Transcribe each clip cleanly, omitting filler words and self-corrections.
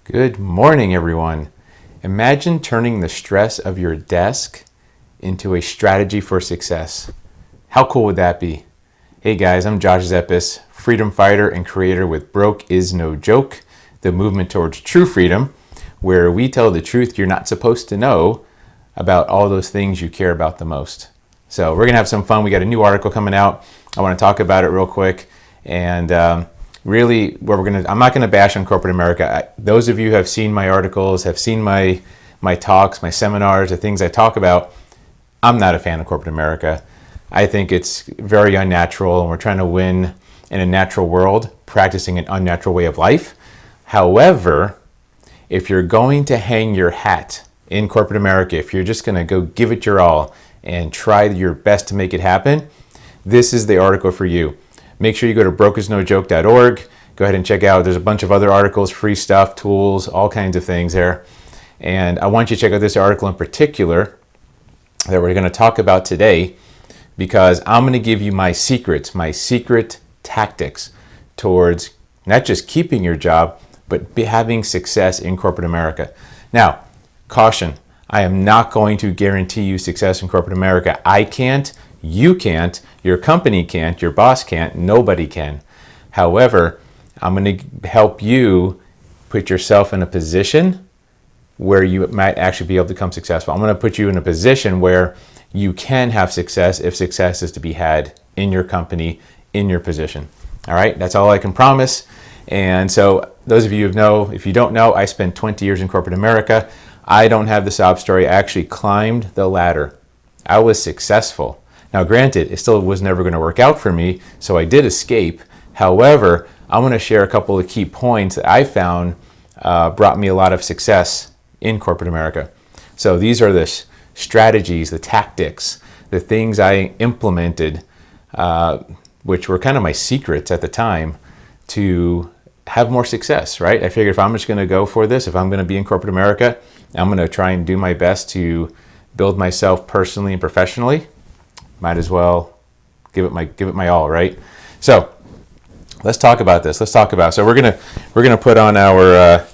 Good morning, everyone. Imagine turning the stress of your desk into a strategy for success. How cool would that be? Hey guys, I'm Josh Zeppis, freedom fighter and creator with Broke Is No Joke, the movement towards true freedom, where we tell the truth you're not supposed to know about all those things you care about the most. So we're going to have some fun. We got a new article coming out. I want to talk about it real quick. And really, I'm not going to bash on corporate America. Those of you who have seen my articles, have seen my talks, my seminars, the things I talk about, I'm not a fan of corporate America. I think it's very unnatural, and we're trying to win in a natural world, practicing an unnatural way of life. However, if you're going to hang your hat in corporate America, if you're just going to go give it your all and try your best to make it happen, this is the article for you. Make sure you go to brokeisnojoke.org. Go ahead and check out. There's a bunch of other articles, free stuff, tools, all kinds of things there. And I want you to check out this article in particular that we're going to talk about today, because I'm going to give you my secrets, my secret tactics towards not just keeping your job, but having success in corporate America. Now, caution, I am not going to guarantee you success in corporate America. I can't. You can't, your company can't, your boss can't, nobody can. However, I'm going to help you put yourself in a position where you might actually be able to become successful. I'm going to put you in a position where you can have success if success is to be had in your company, in your position. All right, that's all I can promise. And so those of you who know, if you don't know, I spent 20 years in corporate America. I don't have the sob story. I actually climbed the ladder. I was successful. Now, granted, it still was never going to work out for me, so I did escape. However, I'm going to share a couple of key points that I found brought me a lot of success in corporate America. So these are the strategies, the tactics, the things I implemented, which were kind of my secrets at the time to have more success, right? I figured if I'm just going to go for this, if I'm going to be in corporate America, I'm going to try and do my best to build myself personally and professionally. Might as well give it my all, right? So let's talk about this. So we're gonna put on our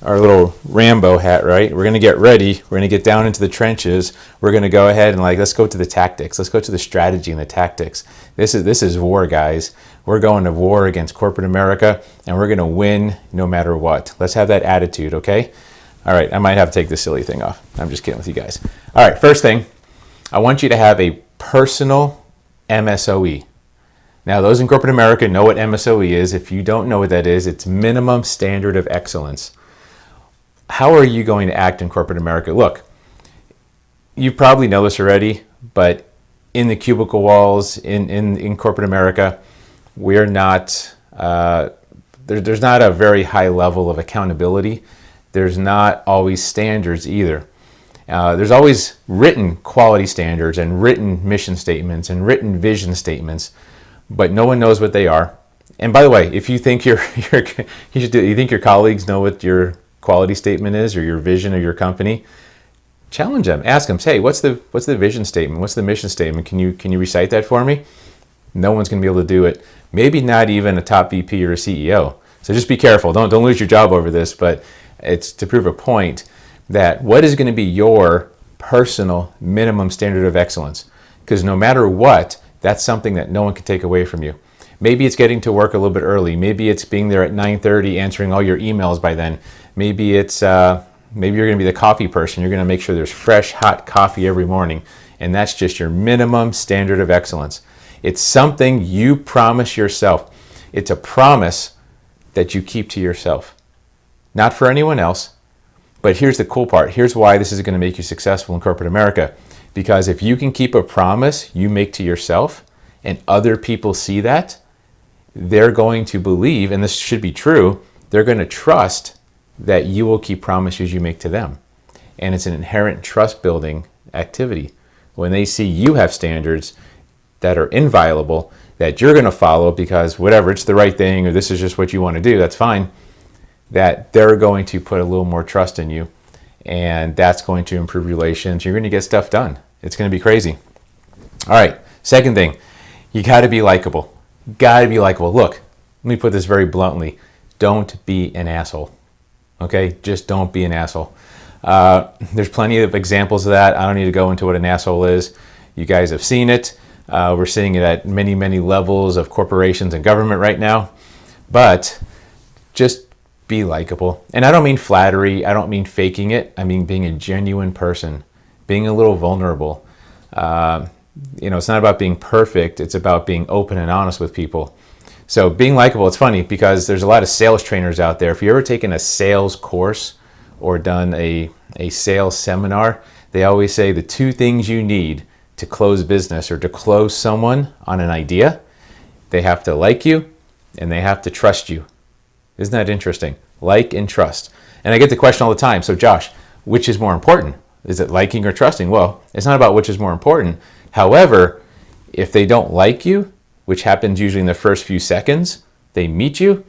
little Rambo hat, right? We're gonna get ready. We're gonna get down into the trenches. We're gonna go ahead and let's go to the tactics. Let's go to the strategy and the tactics. This is war, guys. We're going to war against corporate America, and we're gonna win no matter what. Let's have that attitude, okay? All right. I might have to take this silly thing off. I'm just kidding with you guys. All right. First thing, I want you to have a personal MSOE. Now, those in corporate America know what MSOE is. If you don't know what that is, it's minimum standard of excellence. How are you going to act in corporate America? Look, you probably know this already, but in the cubicle walls in corporate America, we're not, there's not a very high level of accountability. There's not always standards either. There's always written quality standards and written mission statements and written vision statements, but no one knows what they are. And by the way, if you think you think your colleagues know what your quality statement is or your vision of your company, challenge them. Ask them, hey, what's the vision statement? What's the mission statement? Can you recite that for me? No one's going to be able to do it. Maybe not even a top VP or a CEO. So just be careful. Don't lose your job over this, but it's to prove a point that what is going to be your personal minimum standard of excellence? Because no matter what, that's something that no one can take away from you. Maybe it's getting to work a little bit early. Maybe it's being there at 9:30, answering all your emails by then. Maybe it's maybe you're going to be the coffee person. You're going to make sure there's fresh, hot coffee every morning, and that's just your minimum standard of excellence. It's something you promise yourself. It's a promise that you keep to yourself, not for anyone else. But here's the cool part. Here's why this is going to make you successful in corporate America. Because if you can keep a promise you make to yourself and other people see that, they're going to believe, and this should be true, they're going to trust that you will keep promises you make to them. And it's an inherent trust building activity. When they see you have standards that are inviolable, that you're going to follow because whatever, it's the right thing, or this is just what you want to do, that's fine, that they're going to put a little more trust in you, and that's going to improve relations. You're going to get stuff done. It's going to be crazy. All right, second thing, you got to be likable. Got to be likable. Look, let me put this very bluntly. Don't be an asshole. Okay, just don't be an asshole. There's plenty of examples of that. I don't need to go into what an asshole is. You guys have seen it. We're seeing it at many, many levels of corporations and government right now. But just be likable. And I don't mean flattery. I don't mean faking it. I mean being a genuine person, being a little vulnerable. It's not about being perfect. It's about being open and honest with people. So being likable, it's funny because there's a lot of sales trainers out there. If you've ever taken a sales course or done a sales seminar, they always say the two things you need to close business or to close someone on an idea, they have to like you and they have to trust you. Isn't that interesting? Like and trust. And I get the question all the time, so Josh, which is more important? Is it liking or trusting? Well, it's not about which is more important. However, if they don't like you, which happens usually in the first few seconds, they meet you,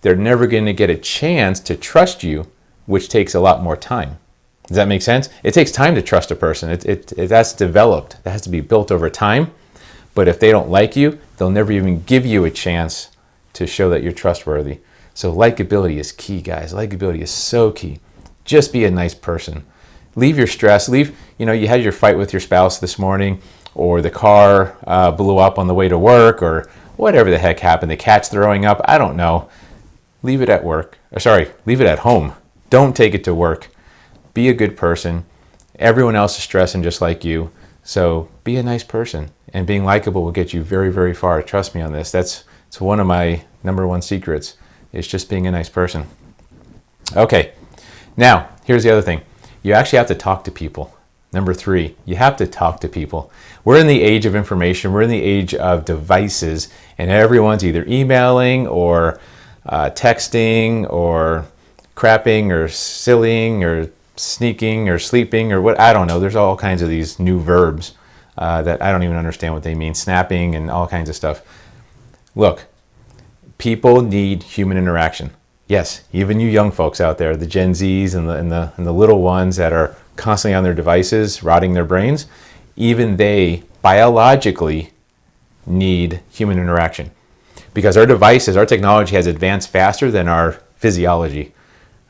they're never going to get a chance to trust you, which takes a lot more time. Does that make sense? It takes time to trust a person. That's developed. That has to be built over time. But if they don't like you, they'll never even give you a chance to show that you're trustworthy. So likability is key, guys. Likability is so key. Just be a nice person. Leave your stress. You had your fight with your spouse this morning, or the car blew up on the way to work, or whatever the heck happened. The cat's throwing up. I don't know. Leave it at work. Leave it at home. Don't take it to work. Be a good person. Everyone else is stressing just like you. So be a nice person. And being likable will get you very, very far. Trust me on this. It's one of my number one secrets. It's just being a nice person. Okay. Now, here's the other thing. You actually have to talk to people. Number 3, you have to talk to people. We're in the age of information. We're in the age of devices. And everyone's either emailing or texting or crapping or sillying or sneaking or sleeping or what, I don't know. There's all kinds of these new verbs that I don't even understand what they mean. Snapping and all kinds of stuff. Look, people need human interaction. Yes, even you young folks out there, the Gen Zs and the little ones that are constantly on their devices, rotting their brains, even they biologically need human interaction. Because our devices, our technology has advanced faster than our physiology,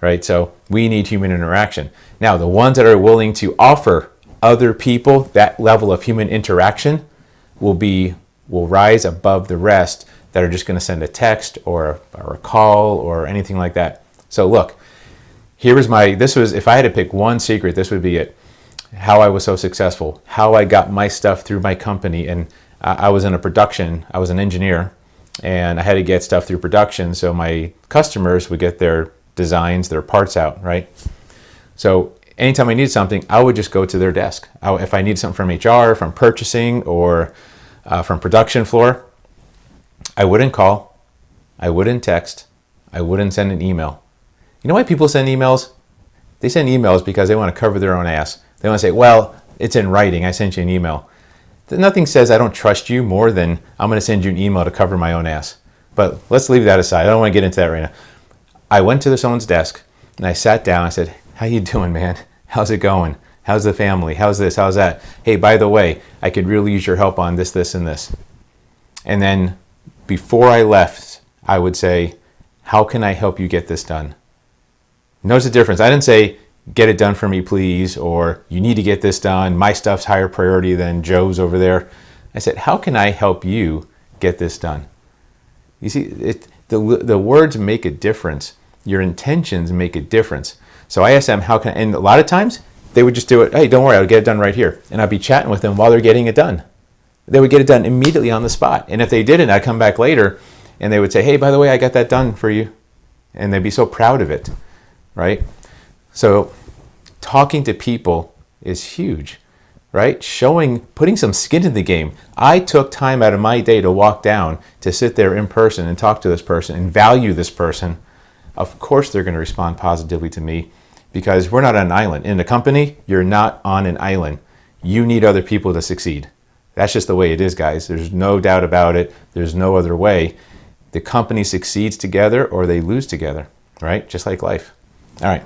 right? So we need human interaction. Now, the ones that are willing to offer other people that level of human interaction will rise above the rest that are just going to send a text or a call or anything like that. So look, if I had to pick one secret, this would be it. How I was so successful, how I got my stuff through my company. And I was in a production, I was an engineer, and I had to get stuff through production so my customers would get their designs, their parts out, right? So anytime I needed something, I would just go to their desk. If I needed something from HR, from purchasing, or from production floor, I wouldn't call, I wouldn't text, I wouldn't send an email. You know why people send emails? They send emails because they want to cover their own ass. They want to say, well, it's in writing, I sent you an email. Nothing says I don't trust you more than I'm going to send you an email to cover my own ass. But let's leave that aside. I don't want to get into that right now. I went to someone's desk and I sat down. I said, how you doing, man? How's it going? How's the family? How's this? How's that? Hey, by the way, I could really use your help on this, this, and this. And then before I left, I would say, how can I help you get this done? Notice the difference. I didn't say, get it done for me, please, or you need to get this done. My stuff's higher priority than Joe's over there. I said, how can I help you get this done? You see, the words make a difference. Your intentions make a difference. So I asked them, and a lot of times they would just do it. Hey, don't worry, I'll get it done right here. And I'd be chatting with them while they're getting it done. They would get it done immediately on the spot. And if they didn't, I'd come back later and they would say, hey, by the way, I got that done for you. And they'd be so proud of it, right? So talking to people is huge, right? Putting some skin in the game. I took time out of my day to walk down, to sit there in person and talk to this person and value this person. Of course, they're going to respond positively to me because we're not on an island. In a company, you're not on an island. You need other people to succeed. That's just the way it is, guys. There's no doubt about it. There's no other way. The company succeeds together or they lose together, right? Just like life. All right.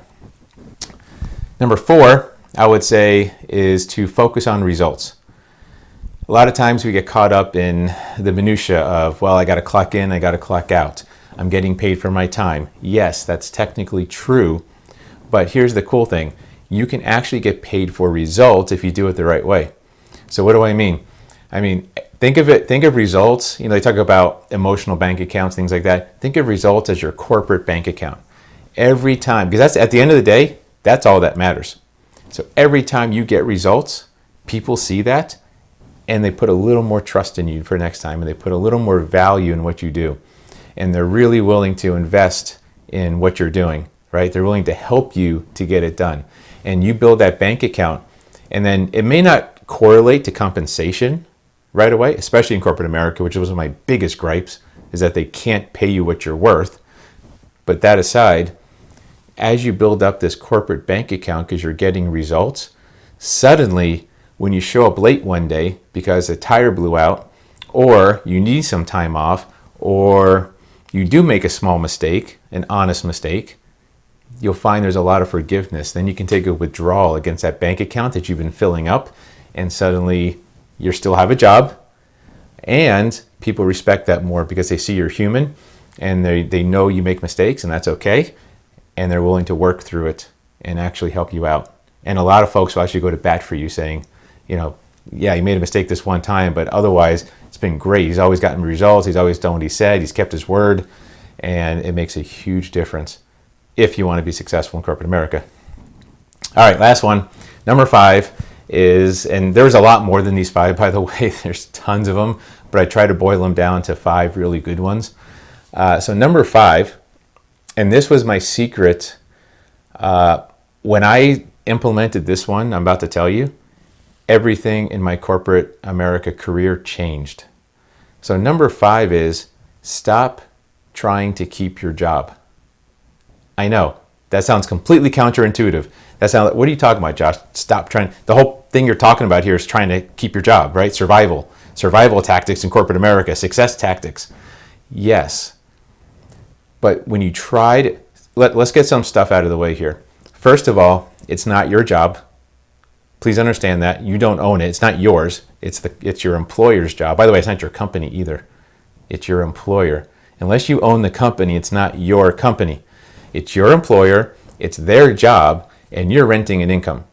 Number 4, I would say, is to focus on results. A lot of times we get caught up in the minutia of, well, I got to clock in, I got to clock out. I'm getting paid for my time. Yes, that's technically true, But here's the cool thing. You can actually get paid for results if you do it the right way. So what do I mean? I mean, think of results. You know, they talk about emotional bank accounts, things like that. Think of results as your corporate bank account. Every time, because that's at the end of the day, that's all that matters. So every time you get results, people see that and they put a little more trust in you for next time, and they put a little more value in what you do. And they're really willing to invest in what you're doing, right? They're willing to help you to get it done. And you build that bank account, and then it may not correlate to compensation right away, especially in corporate America, which was one of my biggest gripes, is that they can't pay you what you're worth. But that aside, as you build up this corporate bank account because you're getting results, suddenly when you show up late one day because a tire blew out, or you need some time off, or you do make a small mistake, an honest mistake, you'll find there's a lot of forgiveness. Then you can take a withdrawal against that bank account that you've been filling up, and suddenly you still have a job, and people respect that more because they see you're human, and they know you make mistakes, and that's okay, and they're willing to work through it and actually help you out. And a lot of folks will actually go to bat for you, saying, you know, yeah, he made a mistake this one time, but otherwise it's been great. He's always gotten results. He's always done what he said. He's kept his word, and it makes a huge difference if you want to be successful in corporate America. All right, last one. Number 5 is, and there's a lot more than these 5, by the way. There's tons of them, but I try to boil them down to 5 really good ones. So number 5, and this was my secret. When I implemented this one, I'm about to tell you, everything in my corporate America career changed. So number 5 is stop trying to keep your job. I know that sounds completely counterintuitive. That sounds like, what are you talking about, Josh? Stop trying. The whole thing you're talking about here is trying to keep your job, right? Survival tactics in corporate America, success tactics. Yes. But when you tried, let's get some stuff out of the way here. First of all, it's not your job. Please understand that. You don't own it. It's not yours. It's your employer's job. By the way, it's not your company either. It's your employer. Unless you own the company, it's not your company. It's your employer. It's their job, and you're renting an income.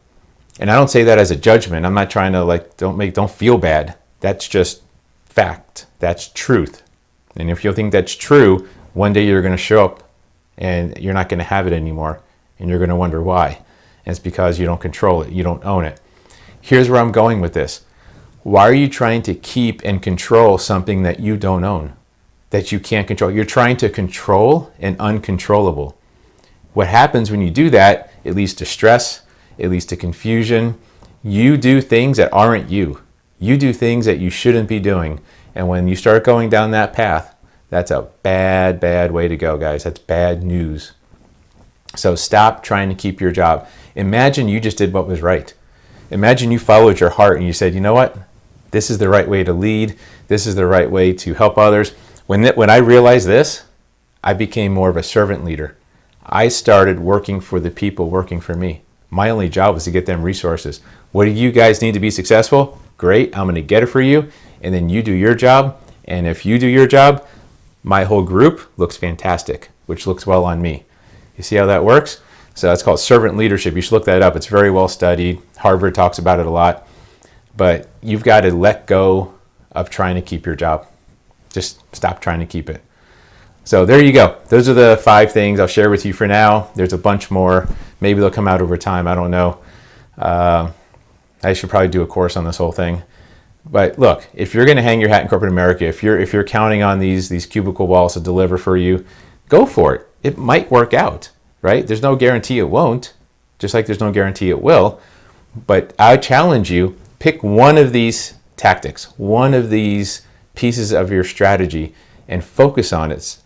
And I don't say that as a judgment. I'm not trying to don't feel bad. That's just fact. That's truth. And if you think that's true, one day you're going to show up and you're not going to have it anymore, and you're going to wonder why. And it's because you don't control it. You don't own it. Here's where I'm going with this. Why are you trying to keep and control something that you don't own, that you can't control? You're trying to control an uncontrollable. What happens when you do that, it leads to stress, it leads to confusion. You do things that aren't you. You do things that you shouldn't be doing. And when you start going down that path, that's a bad, bad way to go, guys. That's bad news. So stop trying to keep your job. Imagine you just did what was right. Imagine you followed your heart and you said, you know what? This is the right way to lead. This is the right way to help others. When I realized this, I became more of a servant leader. I started working for the people working for me. My only job was to get them resources. What do you guys need to be successful? Great, I'm going to get it for you. And then you do your job. And if you do your job, my whole group looks fantastic, which looks well on me. You see how that works? So that's called servant leadership. You should look that up. It's very well studied. Harvard talks about it a lot. But you've got to let go of trying to keep your job. Just stop trying to keep it. So there you go. Those are the 5 things I'll share with you for now. There's a bunch more. Maybe they'll come out over time. I don't know. I should probably do a course on this whole thing. But look, if you're going to hang your hat in corporate America, if you're counting on these cubicle walls to deliver for you, go for it. It might work out, right? There's no guarantee it won't, just like there's no guarantee it will. But I challenge you, pick one of these tactics, one of these pieces of your strategy, and focus on it.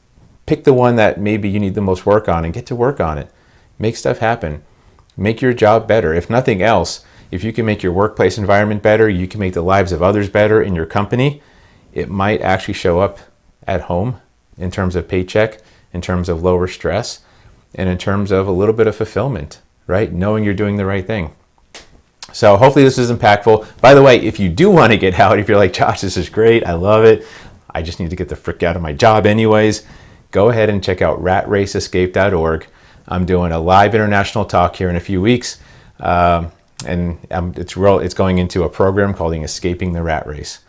Pick the one that maybe you need the most work on and get to work on it. Make stuff happen. Make your job better. If nothing else, if you can make your workplace environment better, you can make the lives of others better in your company, it might actually show up at home in terms of paycheck, in terms of lower stress, and in terms of a little bit of fulfillment, right? Knowing you're doing the right thing. So hopefully this is impactful. By the way, if you do want to get out, if you're like, Josh, this is great, I love it, I just need to get the frick out of my job anyways, go ahead and check out ratraceescape.org. I'm doing a live international talk here in a few weeks. It's going into a program called Escaping the Rat Race.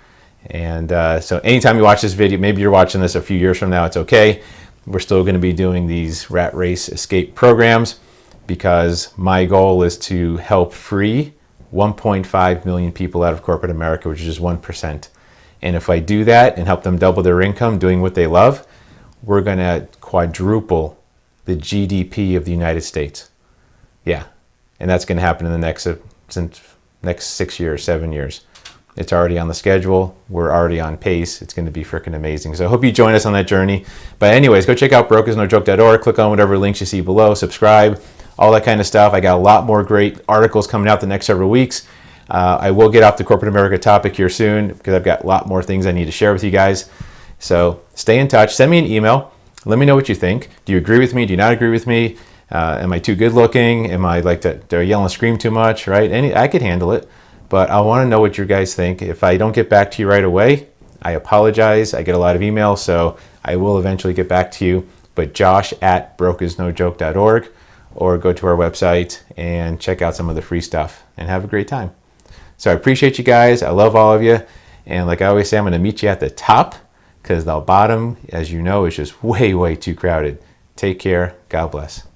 And so anytime you watch this video, maybe you're watching this a few years from now, it's okay. We're still going to be doing these rat race escape programs because my goal is to help free 1.5 million people out of corporate America, which is just 1%. And if I do that and help them double their income doing what they love, we're going to quadruple the GDP of the United States. Yeah. And that's going to happen in the next 6 years, 7 years. It's already on the schedule. We're already on pace. It's going to be freaking amazing. So I hope you join us on that journey. But anyways, go check out brokeisnojoke.org. Click on whatever links you see below. Subscribe, all that kind of stuff. I got a lot more great articles coming out the next several weeks. I will get off the corporate America topic here soon because I've got a lot more things I need to share with you guys. So stay in touch. Send me an email. Let me know what you think. Do you agree with me? Do you not agree with me? Am I too good looking? Am I do I yell and scream too much? Right? I could handle it. But I want to know what you guys think. If I don't get back to you right away, I apologize. I get a lot of emails, so I will eventually get back to you. But josh@brokeisnojoke.org, or go to our website and check out some of the free stuff and have a great time. So I appreciate you guys. I love all of you. And like I always say, I'm going to meet you at the top because the bottom, as you know, is just way, way too crowded. Take care. God bless.